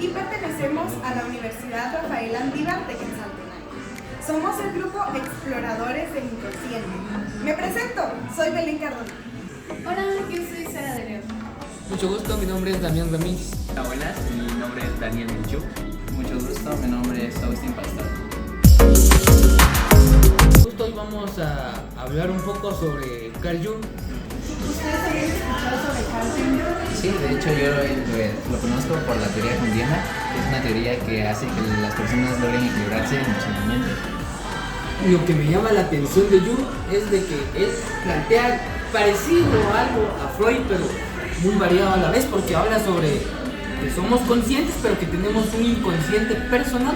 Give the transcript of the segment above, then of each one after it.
y pertenecemos a la Universidad Rafael Andívar de Quetzaltenango. Somos el grupo Exploradores del Inconsciente. Me presento, soy Belén Cardona. Hola, yo soy Sara de León. Mucho gusto, mi nombre es Damián Ramírez. Hola, buenas, mi nombre es Daniel Menchú. Mucho gusto, mi nombre es Agustín Pastor. Justo hoy vamos a hablar un poco sobre Carl Jung. ¿Ustedes habían escuchado sobre Carl Jung? Sí, de hecho yo lo conozco por la teoría junguiana, que es una teoría que hace que las personas logren equilibrarse emocionalmente. Lo que me llama la atención de Jung es de que él plantea parecido algo a Freud, pero muy variado a la vez, porque habla sobre que somos conscientes, pero que tenemos un inconsciente personal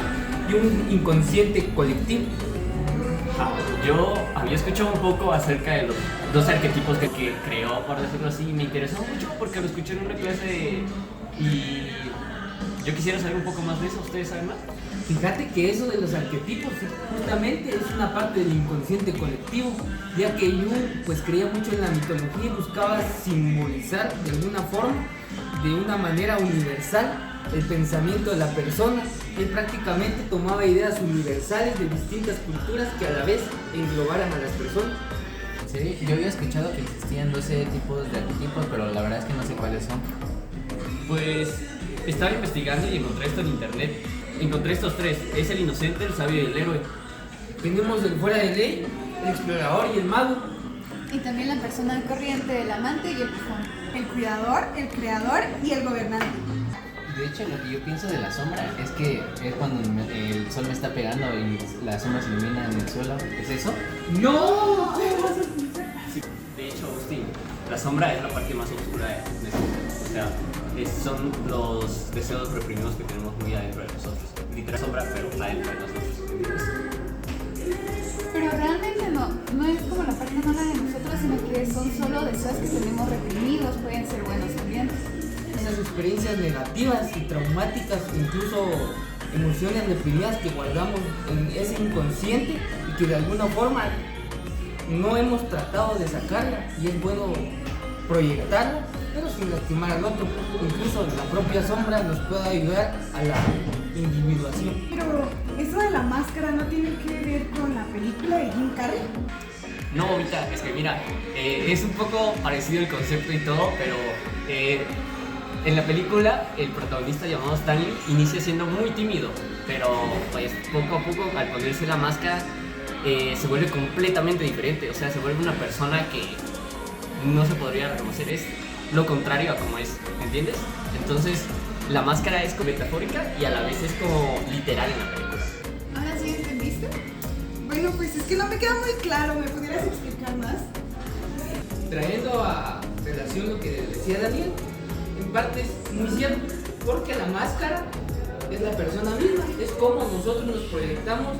y un inconsciente colectivo. Yo había escuchado un poco acerca de los dos arquetipos que creó, por decirlo así, y me interesó mucho porque lo escuché en una clase y yo quisiera saber un poco más de eso. ¿Ustedes saben más? Fíjate que eso de los arquetipos justamente es una parte del inconsciente colectivo, ya que Jung pues creía mucho en la mitología y buscaba simbolizar de alguna forma, de una manera universal, el pensamiento de la persona. Él prácticamente tomaba ideas universales de distintas culturas que a la vez englobaran a las personas. Sí, yo había escuchado que existían 12 tipos de arquetipos, pero la verdad es que no sé cuáles son. Pues estaba investigando y encontré esto en internet. Encontré estos tres: es el inocente, el sabio y el héroe. Tenemos el fuera de ley, el explorador y el mago. Y también la persona corriente, el amante y el bufón. El cuidador, el creador y el gobernante. De hecho, lo que yo pienso de la sombra es que es cuando el sol me está pegando y la sombra se ilumina en el suelo. ¿Es eso? ¡No! Sí, de hecho, Agustín, la sombra es la parte más oscura de nosotros. O sea, son los deseos reprimidos que tenemos muy adentro de nosotros. Literal sombra, pero adentro de nosotros. ¿Entiendes? Pero realmente no es como la parte mala de nosotros, sino que son solo deseos que tenemos reprimidos, pueden ser buenos también. Esas experiencias negativas y traumáticas, incluso emociones reprimidas que guardamos en ese inconsciente y que de alguna forma no hemos tratado de sacarla, y es bueno proyectarla, pero sin lastimar al otro. Incluso la propia sombra nos puede ayudar a la individuación. Pero eso de la máscara no tiene que ver con la película de Jim Carrey. No, ahorita, es que mira, es un poco parecido el concepto y todo, pero en la película el protagonista llamado Stanley inicia siendo muy tímido, pero pues poco a poco al ponerse la máscara se vuelve completamente diferente. O sea, se vuelve una persona que no se podría reconocer, es lo contrario a como es, ¿entiendes? Entonces la máscara es como metafórica y a la vez es como literal en la película. ¿Ahora sí entendiste? Bueno, pues es que no me queda muy claro, ¿me pudieras explicar más? Trayendo a relación lo que decía Daniel, en parte es muy cierto, porque la máscara es la persona misma, es como nosotros nos proyectamos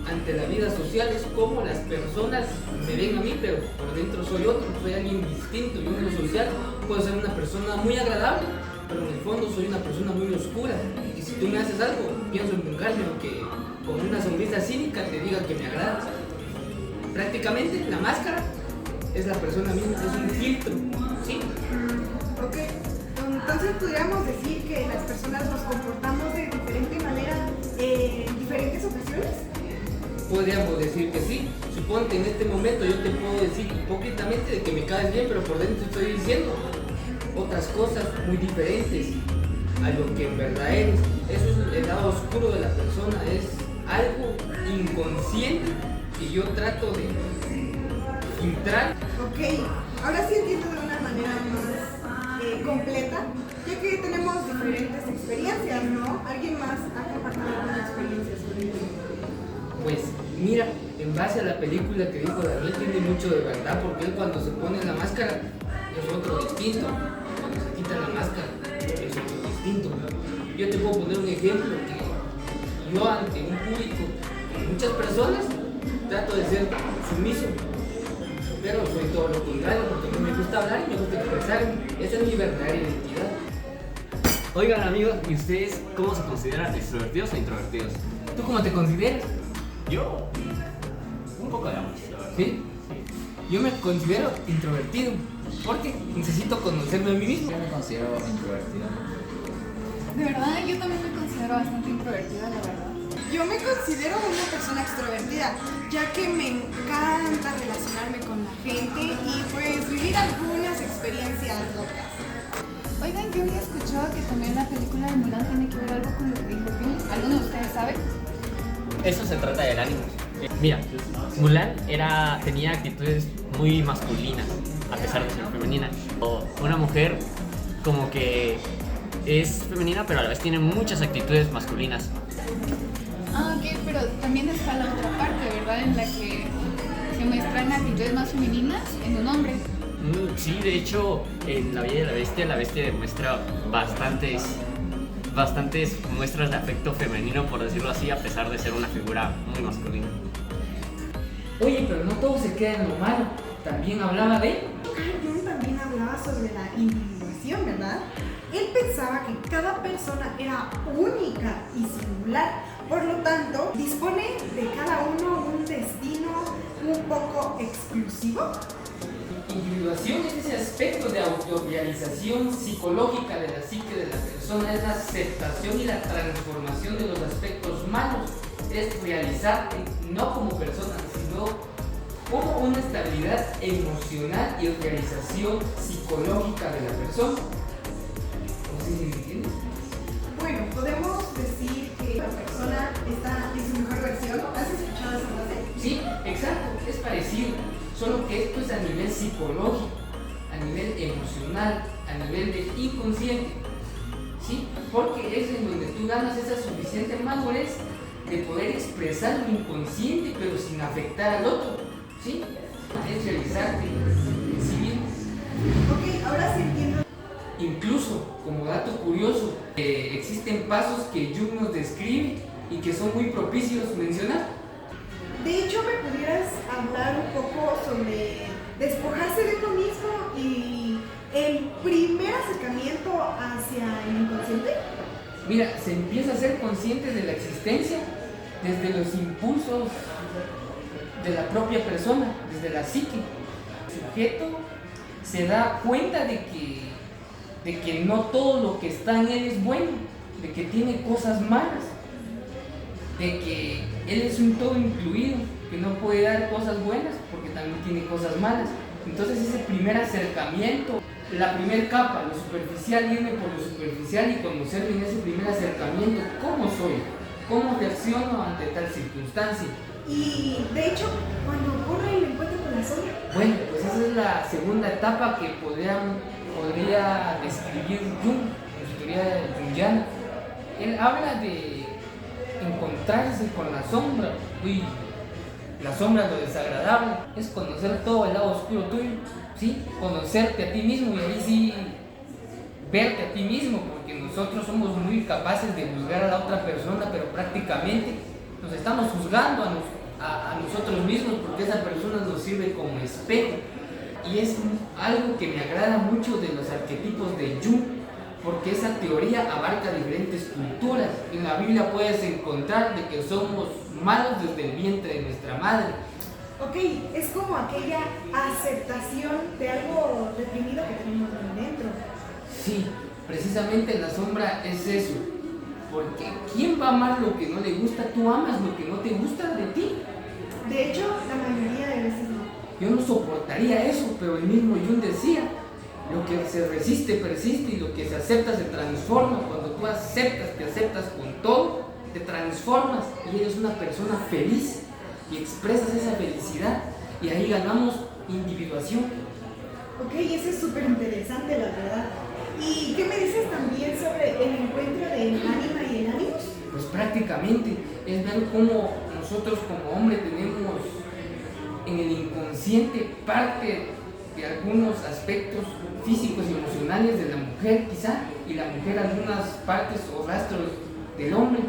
ante la vida social, es como las personas me ven a mí, pero por dentro soy otro, soy alguien distinto. Yo en lo social puedo ser una persona muy agradable, pero en el fondo soy una persona muy oscura, y si tú me haces algo, pienso en vengarme, aunque con una sonrisa cínica te diga que me agradas. Prácticamente la máscara es la persona misma, es un filtro, ¿sí? Ok, entonces podríamos decir que las personas nos comportamos de diferente manera en diferentes ocasiones. Podríamos decir que sí. Suponte en este momento yo te puedo decir hipócritamente de que me caes bien, pero por dentro estoy diciendo otras cosas muy diferentes a lo que en verdad eres. Eso es el lado oscuro de la persona, es algo inconsciente que yo trato de filtrar. Ok, ahora sí entiendo de una manera más completa, ya que tenemos diferentes experiencias, ¿no? ¿Alguien más ha compartido alguna experiencia sobre ello? Pues mira, en base a la película que dijo Daniel, tiene mucho de verdad, porque él cuando se pone la máscara es otro distinto, cuando se quita la máscara es otro distinto. Yo te puedo poner un ejemplo, que yo ante un público con muchas personas trato de ser sumiso, pero soy todo lo contrario, porque a mí me gusta hablar y me gusta expresarme. Esa es mi verdadera identidad. Oigan amigos, ¿y ustedes cómo se consideran, extrovertidos o introvertidos? ¿Tú cómo te consideras? Yo, un poco de ambos, la verdad. ¿Sí? Yo me considero introvertido porque necesito conocerme a mí mismo. Yo me considero introvertido. De verdad, yo también me considero bastante introvertida, la verdad. Yo me considero una persona extrovertida, ya que me encanta relacionarme con la gente y pues vivir algunas experiencias locas. Oigan, yo había escuchado que también la película de Mulan tiene que ver algo con lo que dijo Jung. ¿Alguno de ustedes sabe? Eso se trata del ánimo. Mira, Mulan tenía actitudes muy masculinas, a pesar de ser femenina. O una mujer como que es femenina, pero a la vez tiene muchas actitudes masculinas. Ah, ok, pero también está la otra parte, ¿verdad? En la que se muestran actitudes más femeninas en un hombre. Sí, de hecho, en La Bella y la Bestia demuestra bastantes muestras de afecto femenino, por decirlo así, a pesar de ser una figura muy masculina. Oye, pero no todo se queda en lo malo. También hablaba de... Jung también hablaba sobre la individuación, ¿verdad? Él pensaba que cada persona era única y singular, por lo tanto, dispone de cada uno un destino un poco exclusivo. Individuación es ese aspecto de autorrealización psicológica de la psique de la persona, es la aceptación y la transformación de los aspectos malos, es realizarte no como persona, sino como una estabilidad emocional y realización psicológica de la persona. No sé si me entiendes. Bueno, podemos decir que la persona está en su mejor versión. ¿Has escuchado esa frase? Sí, exacto, es parecido, solo que esto es a nivel psicológico, a nivel emocional, a nivel del inconsciente, ¿sí? Porque es en donde tú ganas esa suficiente madurez de poder expresar lo inconsciente pero sin afectar al otro, ¿sí? Es realizarte en sí mismo. Ok, ahora sí entiendo. Incluso, como dato curioso, existen pasos que Jung nos describe y que son muy propicios mencionar. De hecho, ¿me pudieras hablar un poco sobre despojarse de uno mismo y el primer acercamiento hacia el inconsciente? Mira, se empieza a ser consciente de la existencia desde los impulsos de la propia persona, desde la psique. El sujeto se da cuenta de que no todo lo que está en él es bueno, de que tiene cosas malas, de que él es un todo incluido, que no puede dar cosas buenas porque también tiene cosas malas. Entonces ese primer acercamiento, la primera capa, lo superficial, irme por lo superficial y conocerme en ese primer acercamiento, ¿cómo soy? ¿Cómo reacciono ante tal circunstancia? Y de hecho, cuando ocurre el encuentro con la sombra. Bueno, pues esa es la segunda etapa que podría describir Jung en su teoría junguiana. Él habla de encontrarse con la sombra. Uy, la sombra es lo desagradable, es conocer todo el lado oscuro tuyo, ¿sí? Conocerte a ti mismo y ahí sí verte a ti mismo, porque nosotros somos muy capaces de juzgar a la otra persona, pero prácticamente nos estamos juzgando a nosotros mismos porque esa persona nos sirve como espejo. Y es algo que me agrada mucho de los arquetipos de Jung, porque esa teoría abarca diferentes culturas. En la Biblia puedes encontrar de que somos malos desde el vientre de nuestra madre. Ok, es como aquella aceptación de algo reprimido que tenemos dentro. Sí, precisamente la sombra es eso. Porque ¿quién va a amar lo que no le gusta? Tú amas lo que no te gusta de ti. De hecho, la mayoría de veces no. Yo no soportaría eso, pero el mismo Jung decía, lo que se resiste persiste y lo que se acepta se transforma. Cuando tú aceptas, te aceptas con todo, te transformas y eres una persona feliz y expresas esa felicidad y ahí ganamos individuación. Ok, eso es súper interesante, la verdad. ¿Y qué me dices también sobre el encuentro del ánima y el ánimos? Pues prácticamente es ver cómo nosotros como hombre tenemos en el inconsciente parte de algunos aspectos físicos y emocionales de la mujer quizá, y la mujer algunas partes o rastros del hombre.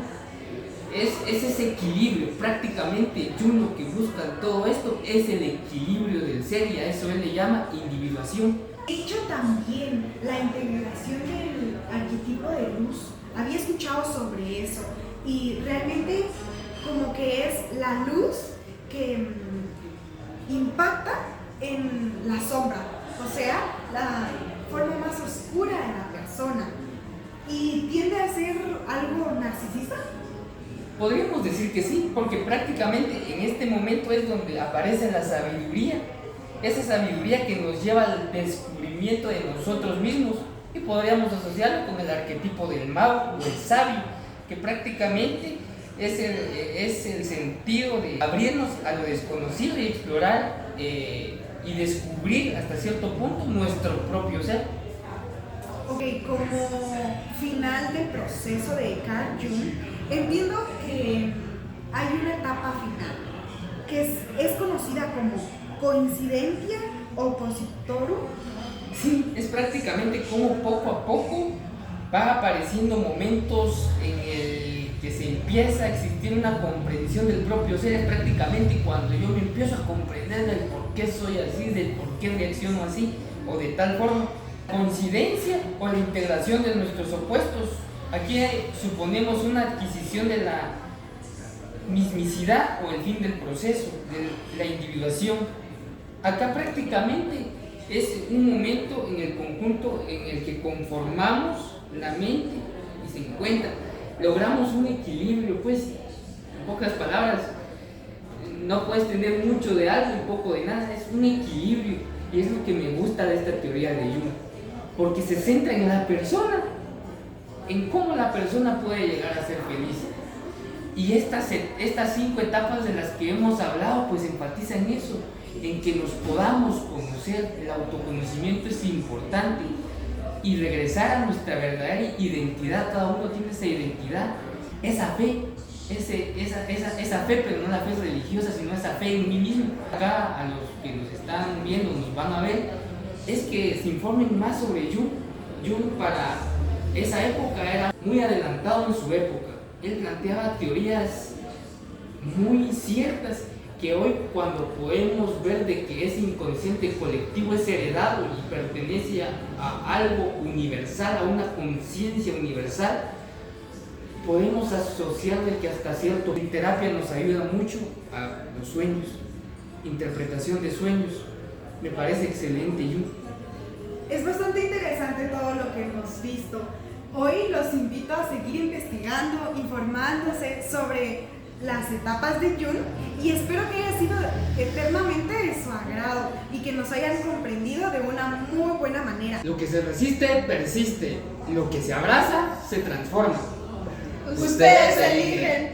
Es ese equilibrio, prácticamente Jung lo que busca en todo esto es el equilibrio del ser y a eso él le llama individuación. De hecho, también la integración del arquetipo de luz. Había escuchado sobre eso y realmente como que es la luz que impacta en la sombra, o sea, la forma más oscura de la persona. y tiende a ser algo narcisista. Podríamos decir que sí, porque prácticamente en este momento es donde aparece la sabiduría, esa sabiduría que nos lleva al descubrimiento de nosotros mismos, y podríamos asociarlo con el arquetipo del mago o el sabio, que prácticamente es el sentido de abrirnos a lo desconocido y explorar y descubrir hasta cierto punto nuestro propio ser. Ok, como final del proceso de Carl Jung, entiendo que hay una etapa final que es conocida como coincidencia opositorum. Sí, es prácticamente como poco a poco va apareciendo momentos en el que se empieza a existir una comprensión del propio ser. Es prácticamente cuando yo me empiezo a comprender del por qué soy así, del por qué reacciono así o de tal forma. Coincidencia o la integración de nuestros opuestos. Aquí suponemos una adquisición de la mismicidad o el fin del proceso, de la individuación. Acá prácticamente es un momento en el conjunto en el que conformamos la mente y se encuentra. Logramos un equilibrio, pues, en pocas palabras, no puedes tener mucho de algo y poco de nada, es un equilibrio, y es lo que me gusta de esta teoría de Jung, porque se centra en la persona, en cómo la persona puede llegar a ser feliz. Y estas 5 etapas de las que hemos hablado, pues enfatizan eso, en que nos podamos conocer. El autoconocimiento es importante, y regresar a nuestra verdadera identidad. Cada uno tiene esa identidad, esa fe, esa fe, pero no la fe religiosa, sino esa fe en mí mismo. Acá a los que nos están viendo, nos van a ver, es que se informen más sobre Jung. Jung para esa época era muy adelantado en su época. Él planteaba teorías muy ciertas que hoy, cuando podemos ver de que ese inconsciente colectivo es heredado y pertenece a algo universal, a una conciencia universal, podemos asociarle que hasta cierto, en terapia nos ayuda mucho a los sueños, interpretación de sueños. Me parece excelente, Jung. Es bastante interesante todo lo que hemos visto. Hoy los invito a seguir investigando, informándose sobre las etapas de Jung, y espero que haya sido eternamente de su agrado y que nos hayan comprendido de una muy buena manera. Lo que se resiste, persiste. Lo que se abraza, se transforma. Ustedes eligen.